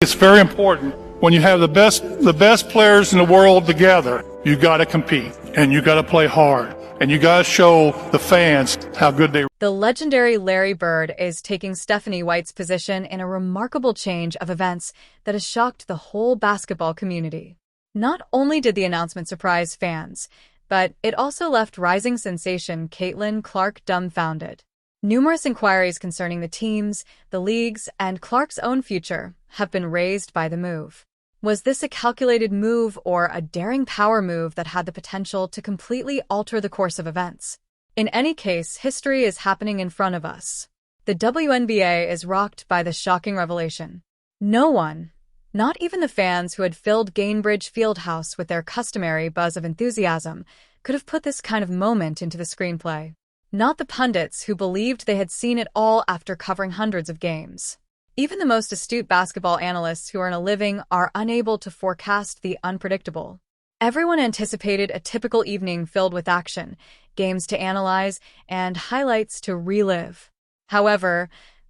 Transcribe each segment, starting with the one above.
It's very important. When you have the best players in the world together, you got to compete and you got to play hard and you got to show the fans how good they are. The legendary Larry Bird is taking Stephanie White's position in a remarkable change of events that has shocked the whole basketball community. Not only did the announcement surprise fans, but it also left rising sensation Caitlin Clark dumbfounded. Numerous inquiries concerning the teams, the leagues, and Clark's own future have been raised by the move. Was this a calculated move or a daring power move that had the potential to completely alter the course of events? In any case, history is happening in front of us. The WNBA is rocked by the shocking revelation. No one, not even the fans who had filled Gainbridge Fieldhouse with their customary buzz of enthusiasm, could have put this kind of moment into the screenplay. Not the pundits who believed they had seen it all after covering hundreds of games. Even the most astute basketball analysts who earn a living are unable to forecast the unpredictable. Everyone anticipated a typical evening filled with action, games to analyze, and highlights to relive. However,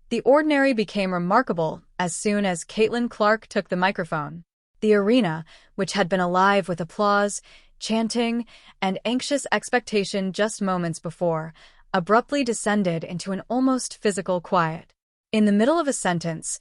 the ordinary became remarkable as soon as Caitlin Clark took the microphone. The arena, which had been alive with applause, chanting, and anxious expectation just moments before, abruptly descended into an almost physical quiet. In the middle of a sentence,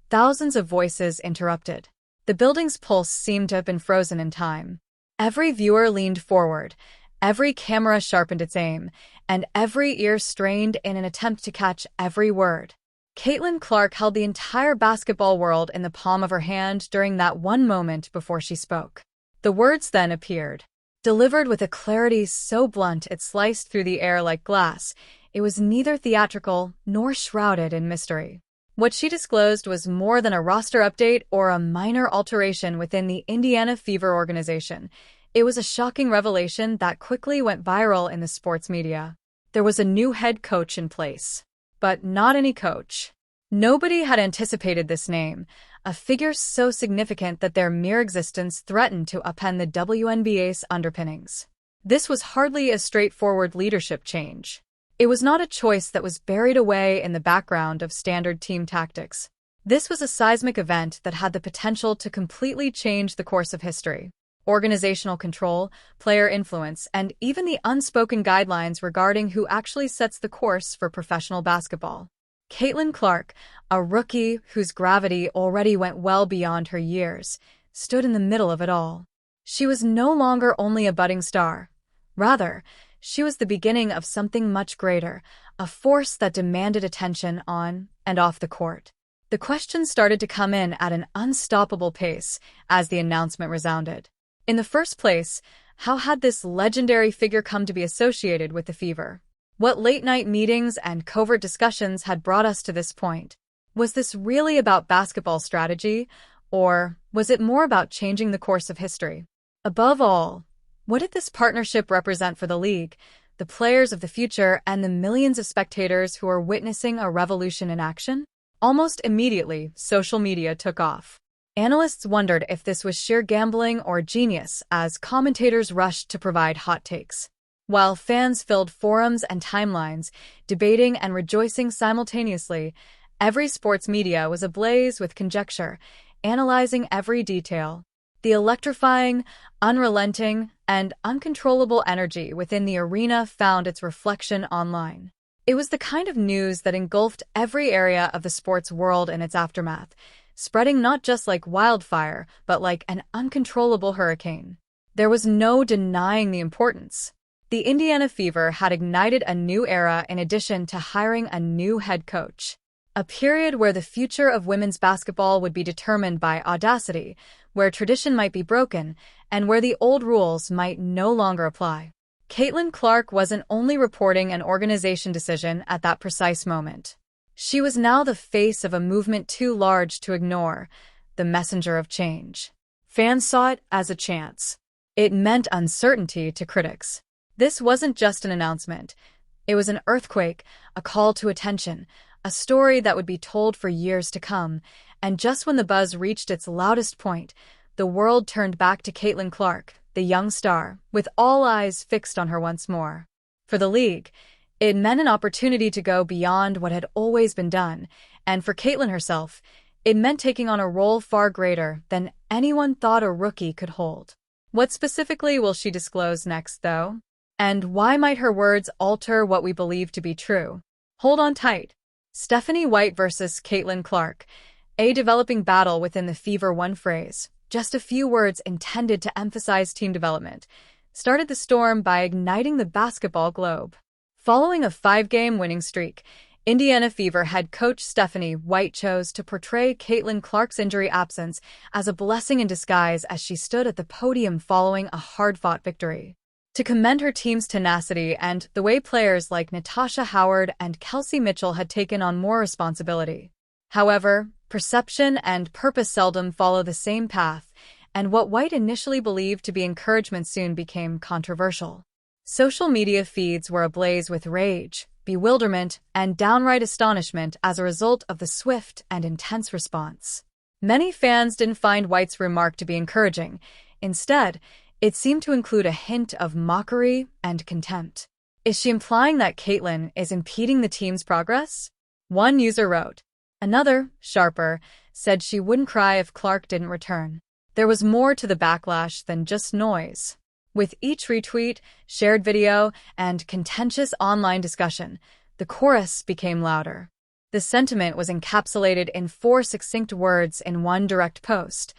thousands of voices interrupted. The building's pulse seemed to have been frozen in time. Every viewer leaned forward, every camera sharpened its aim, and every ear strained in an attempt to catch every word. Caitlin Clark held the entire basketball world in the palm of her hand during that one moment before she spoke. The words then appeared. Delivered with a clarity so blunt it sliced through the air like glass, it was neither theatrical nor shrouded in mystery. What she disclosed was more than a roster update or a minor alteration within the Indiana Fever organization. It was a shocking revelation that quickly went viral in the sports media. There was a new head coach in place. But not any coach. Nobody had anticipated this name, a figure so significant that their mere existence threatened to upend the WNBA's underpinnings. This was hardly a straightforward leadership change. It was not a choice that was buried away in the background of standard team tactics. This was a seismic event that had the potential to completely change the course of history. Organizational control, player influence, and even the unspoken guidelines regarding who actually sets the course for professional basketball. Caitlin Clark, a rookie whose gravity already went well beyond her years, stood in the middle of it all. She was no longer only a budding star. Rather, she was the beginning of something much greater, a force that demanded attention on and off the court. The questions started to come in at an unstoppable pace as the announcement resounded. In the first place, how had this legendary figure come to be associated with the Fever? What late-night meetings and covert discussions had brought us to this point? Was this really about basketball strategy, or was it more about changing the course of history? Above all, what did this partnership represent for the league, the players of the future, and the millions of spectators who are witnessing a revolution in action? Almost immediately, social media took off. Analysts wondered if this was sheer gambling or genius as commentators rushed to provide hot takes. While fans filled forums and timelines, debating and rejoicing simultaneously, every sports media was ablaze with conjecture, analyzing every detail. The electrifying, unrelenting, and uncontrollable energy within the arena found its reflection online. It was the kind of news that engulfed every area of the sports world in its aftermath, spreading not just like wildfire, but like an uncontrollable hurricane. There was no denying the importance. The Indiana Fever had ignited a new era in addition to hiring a new head coach. A period where the future of women's basketball would be determined by audacity, where tradition might be broken, and where the old rules might no longer apply. Caitlin Clark wasn't only reporting an organization decision at that precise moment. She was now the face of a movement too large to ignore, the messenger of change. Fans saw it as a chance. It meant uncertainty to critics. This wasn't just an announcement. It was an earthquake, a call to attention, a story that would be told for years to come, and just when the buzz reached its loudest point, the world turned back to Caitlin Clark, the young star, with all eyes fixed on her once more. For the league, it meant an opportunity to go beyond what had always been done, and for Caitlin herself, It meant taking on a role far greater than anyone thought a rookie could hold. What specifically will she disclose next, though? And why might her words alter what we believe to be true? Hold on tight. Stephanie White versus Caitlin Clark. A developing battle within the Fever. One phrase, just a few words intended to emphasize team development, started the storm by igniting the basketball globe. Following a 5-game winning streak, Indiana Fever head coach Stephanie White chose to portray Caitlin Clark's injury absence as a blessing in disguise as she stood at the podium following a hard-fought victory. To commend her team's tenacity and the way players like Natasha Howard and Kelsey Mitchell had taken on more responsibility. However, perception and purpose seldom follow the same path, and what White initially believed to be encouragement soon became controversial. Social media feeds were ablaze with rage, bewilderment, and downright astonishment as a result of the swift and intense response. Many fans didn't find White's remark to be encouraging. Instead, it seemed to include a hint of mockery and contempt. Is she implying that Caitlin is impeding the team's progress? One user wrote. Another, sharper, said she wouldn't cry if Clark didn't return. There was more to the backlash than just noise. With each retweet, shared video, and contentious online discussion, the chorus became louder. The sentiment was encapsulated in 4 succinct words in one direct post.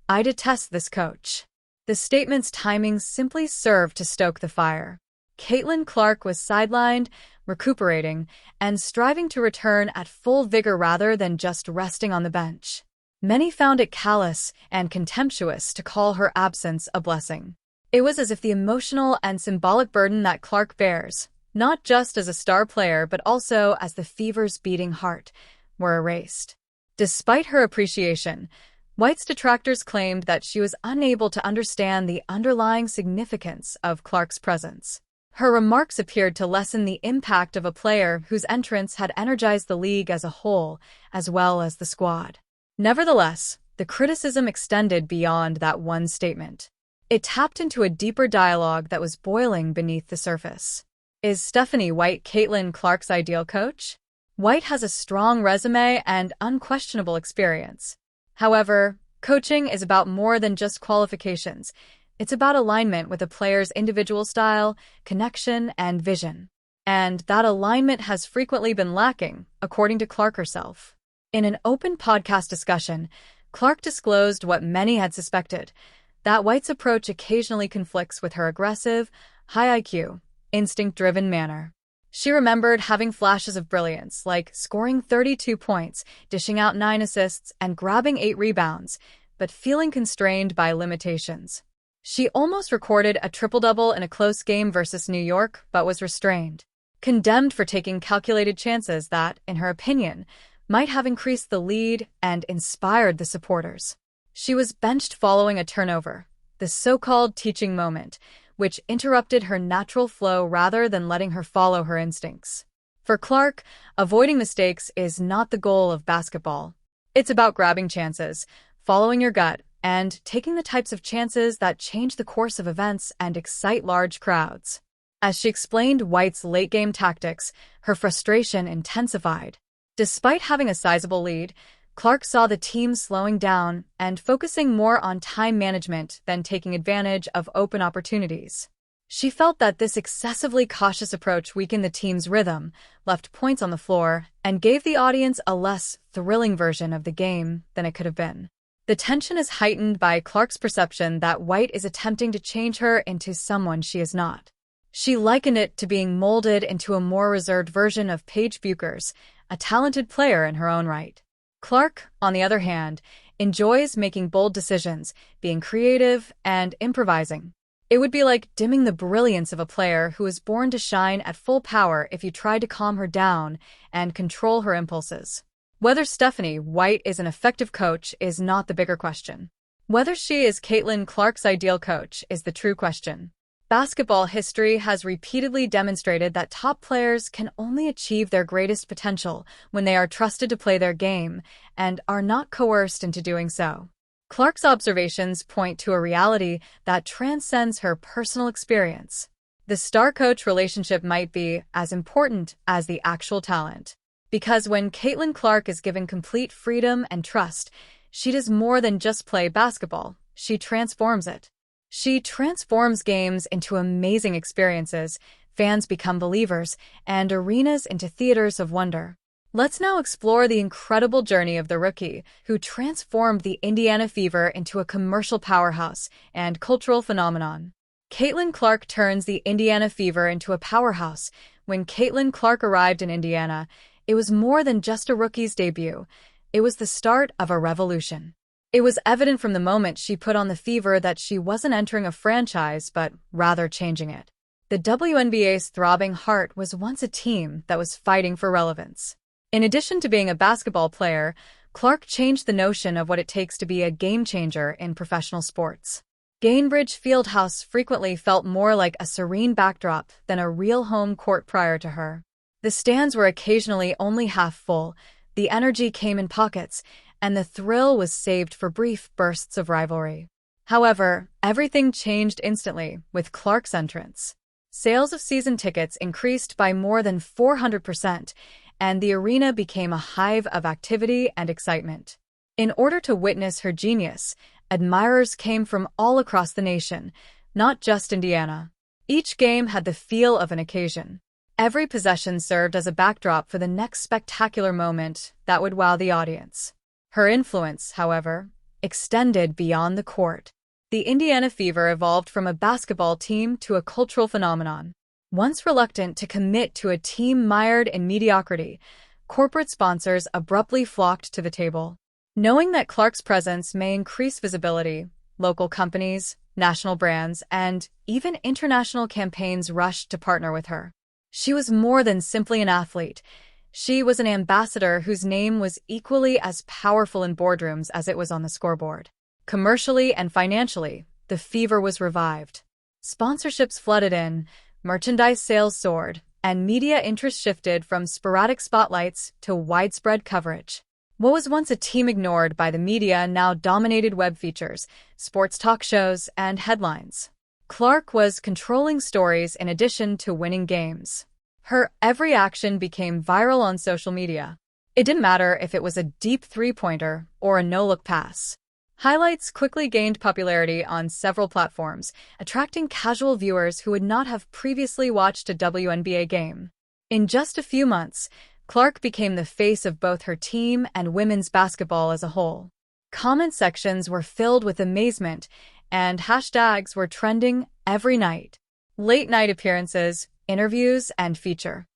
I detest this coach. The statement's timing simply served to stoke the fire. Caitlin Clark was sidelined, recuperating, and striving to return at full vigor rather than just resting on the bench. Many found it callous and contemptuous to call her absence a blessing. It was as if the emotional and symbolic burden that Clark bears, not just as a star player but also as the Fever's beating heart, were erased. Despite her appreciation, White's detractors claimed that she was unable to understand the underlying significance of Clark's presence. Her remarks appeared to lessen the impact of a player whose entrance had energized the league as a whole, as well as the squad. Nevertheless, the criticism extended beyond that one statement. It tapped into a deeper dialogue that was boiling beneath the surface. Is Stephanie White Caitlin Clark's ideal coach? White has a strong resume and unquestionable experience. However, coaching is about more than just qualifications. It's about alignment with a player's individual style, connection, and vision. And that alignment has frequently been lacking, according to Clark herself. In an open podcast discussion, Clark disclosed what many had suspected, that White's approach occasionally conflicts with her aggressive, high IQ, instinct-driven manner. She remembered having flashes of brilliance, like scoring 32 points, dishing out 9 assists, and grabbing 8 rebounds, but feeling constrained by limitations. She almost recorded a triple-double in a close game versus New York, but was restrained. Condemned for taking calculated chances that, in her opinion, might have increased the lead and inspired the supporters. She was benched following a turnover, the so-called teaching moment, which interrupted her natural flow rather than letting her follow her instincts. For Clark, avoiding mistakes is not the goal of basketball. It's about grabbing chances, following your gut, and taking the types of chances that change the course of events and excite large crowds. As she explained White's late-game tactics, her frustration intensified. Despite having a sizable lead, Clark saw the team slowing down and focusing more on time management than taking advantage of open opportunities. She felt that this excessively cautious approach weakened the team's rhythm, left points on the floor, and gave the audience a less thrilling version of the game than it could have been. The tension is heightened by Clark's perception that White is attempting to change her into someone she is not. She likened it to being molded into a more reserved version of Paige Bueckers, a talented player in her own right. Clark, on the other hand, enjoys making bold decisions, being creative, and improvising. It would be like dimming the brilliance of a player who is born to shine at full power if you tried to calm her down and control her impulses. Whether Stephanie White is an effective coach is not the bigger question. Whether she is Caitlin Clark's ideal coach is the true question. Basketball history has repeatedly demonstrated that top players can only achieve their greatest potential when they are trusted to play their game and are not coerced into doing so. Clark's observations point to a reality that transcends her personal experience. The star-coach relationship might be as important as the actual talent. Because when Caitlin Clark is given complete freedom and trust, she does more than just play basketball. She transforms it. She transforms games into amazing experiences, fans become believers, and arenas into theaters of wonder. Let's now explore the incredible journey of the rookie who transformed the Indiana Fever into a commercial powerhouse and cultural phenomenon. Caitlin Clark turns the Indiana Fever into a powerhouse. When Caitlin Clark arrived in Indiana, it was more than just a rookie's debut. It was the start of a revolution. It was evident from the moment she put on the Fever that she wasn't entering a franchise, but rather changing it. The WNBA's throbbing heart was once a team that was fighting for relevance. In addition to being a basketball player, Clark changed the notion of what it takes to be a game-changer in professional sports. Gainbridge Fieldhouse frequently felt more like a serene backdrop than a real home court prior to her. The stands were occasionally only half full, the energy came in pockets, and the thrill was saved for brief bursts of rivalry. However, everything changed instantly with Clark's entrance. Sales of season tickets increased by more than 400%, and the arena became a hive of activity and excitement. In order to witness her genius, admirers came from all across the nation, not just Indiana. Each game had the feel of an occasion. Every possession served as a backdrop for the next spectacular moment that would wow the audience. Her influence, however, extended beyond the court. The Indiana Fever evolved from a basketball team to a cultural phenomenon. Once reluctant to commit to a team mired in mediocrity, corporate sponsors abruptly flocked to the table. Knowing that Clark's presence may increase visibility, local companies, national brands, and even international campaigns rushed to partner with her. She was more than simply an athlete. She was an ambassador whose name was equally as powerful in boardrooms as it was on the scoreboard. Commercially and financially, the Fever was revived. Sponsorships flooded in, merchandise sales soared, and media interest shifted from sporadic spotlights to widespread coverage. What was once a team ignored by the media now dominated web features, sports talk shows, and headlines. Clark was controlling stories in addition to winning games. Her every action became viral on social media. It didn't matter if it was a deep three-pointer or a no-look pass. Highlights quickly gained popularity on several platforms, attracting casual viewers who would not have previously watched a WNBA game. In just a few months, Clark became the face of both her team and women's basketball as a whole. Comment sections were filled with amazement, and hashtags were trending every night. Late-night appearances, interviews, and feature